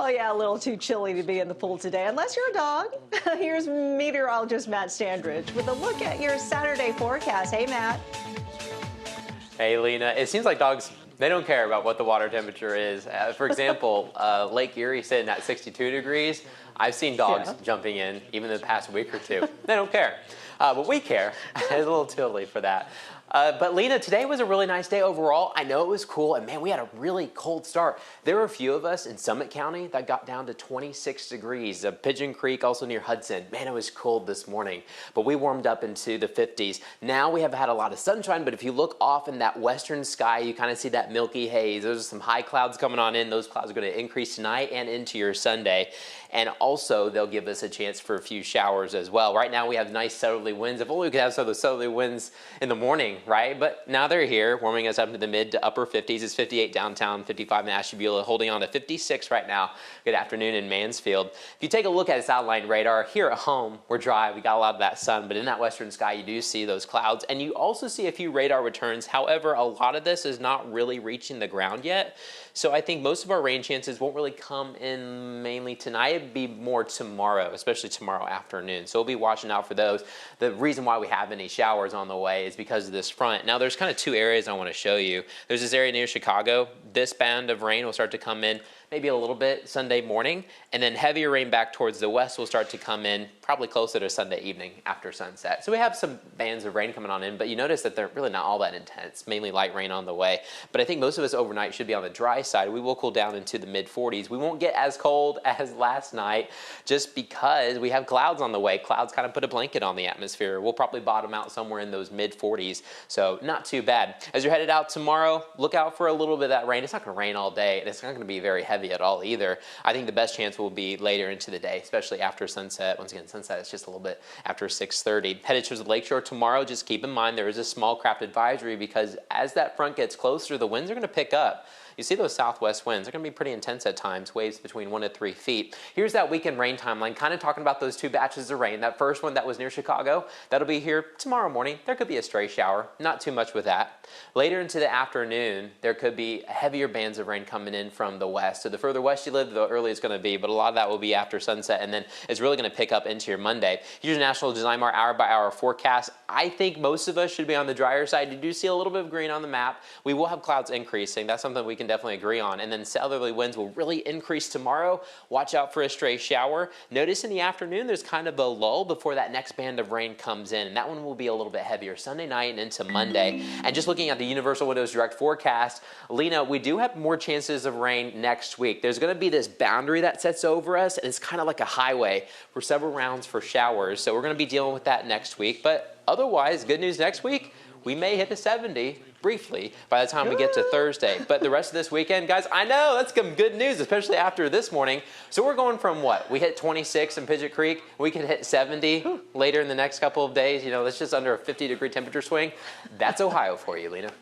Oh, yeah, a little too chilly to be in the pool today, unless you're a dog. Here's meteorologist Matt Standridge with a look at your Saturday forecast. Hey, Matt. Hey, Lena. It seems like dogs, they don't care about what the water temperature is. For example, Lake Erie sitting at 62 degrees. I've seen dogs jumping in even in the past week or two. They don't care. But we care. It's a little too early for that. But Lena, today was a really nice day overall. I know it was cool, and man, we had a really cold start. There were a few of us in Summit County that got down to 26 degrees. Pigeon Creek, also near Hudson. Man, it was cold this morning, but we warmed up into the 50s. Now we have had a lot of sunshine, but if you look off in that western sky, you kind of see that milky haze. Those are some high clouds coming on in. Those clouds are going to increase tonight and into your Sunday. And also, they'll give us a chance for a few showers as well. Right now, we have nice southerly winds. If only we could have some of those southerly winds in the morning, right? But now they're here, warming us up into the mid to upper 50s. It's 58 downtown, 55 in Ashtabula, holding on to 56 right now. Good afternoon in Mansfield. If you take a look at a satellite radar, here at home, we're dry. We got a lot of that sun, but in that western sky, you do see those clouds. And you also see a few radar returns. However, a lot of this is not really reaching the ground yet. So I think most of our rain chances won't really come in mainly tonight. It'd be more tomorrow, especially tomorrow afternoon. So we'll be watching out for those. The reason why we have any showers on the way is because of this front. Now there's kind of two areas I want to show you. There's this area near Chicago. This band of rain will start to come in maybe a little bit Sunday morning, and then heavier rain back towards the west will start to come in probably closer to Sunday evening after sunset. So we have some bands of rain coming on in, but you notice that they're really not all that intense, mainly light rain on the way. But I think most of us overnight should be on the dry side. We will cool down into the mid 40s. We won't get as cold as last night just because we have clouds on the way. Clouds kind of put a blanket on the atmosphere. We'll probably bottom out somewhere in those mid 40s, so not too bad. As you're headed out tomorrow, look out for a little bit of that rain. It's not going to rain all day, and it's not going to be very heavy at all either. I think the best chance will be later into the day, especially after sunset. Once again, sunset is just a little bit after 6:30. Headed towards the lakeshore tomorrow, just keep in mind there is a small craft advisory because as that front gets closer, the winds are going to pick up. You see those southwest winds. They're going to be pretty intense at times, waves between 1 to 3 feet. Here's that weekend rain timeline, kind of talking about those two batches of rain. That first one that was near Chicago, that'll be here tomorrow morning. There could be a stray shower, not too much with that. Later into the afternoon, there could be heavier bands of rain coming in from the west. So the further west you live, the earlier it's going to be, but a lot of that will be after sunset, and then it's really going to pick up into your Monday. Here's your National Design Mart hour-by-hour forecast. I think most of us should be on the drier side. You do see a little bit of green on the map. We will have clouds increasing. That's something we can definitely agree on. And then southerly winds will really increase tomorrow. Watch out for a stray shower. Notice in the afternoon there's kind of a lull before that next band of rain comes in, and that one will be a little bit heavier Sunday night and into Monday. And just looking at the Universal Windows Direct forecast, Lena, we do have more chances of rain next week. There's going to be this boundary that sets over us, and it's kind of like a highway for several rounds for showers. So we're going to be dealing with that next week. But otherwise, good news next week, we may hit the 70 briefly by the time we get to Thursday. But the rest of this weekend, guys, I know that's some good news, especially after this morning. So we're going from what? We hit 26 in Pigeon Creek. We could hit 70 later in the next couple of days. You know, that's just under a 50-degree temperature swing. That's Ohio for you, Lena.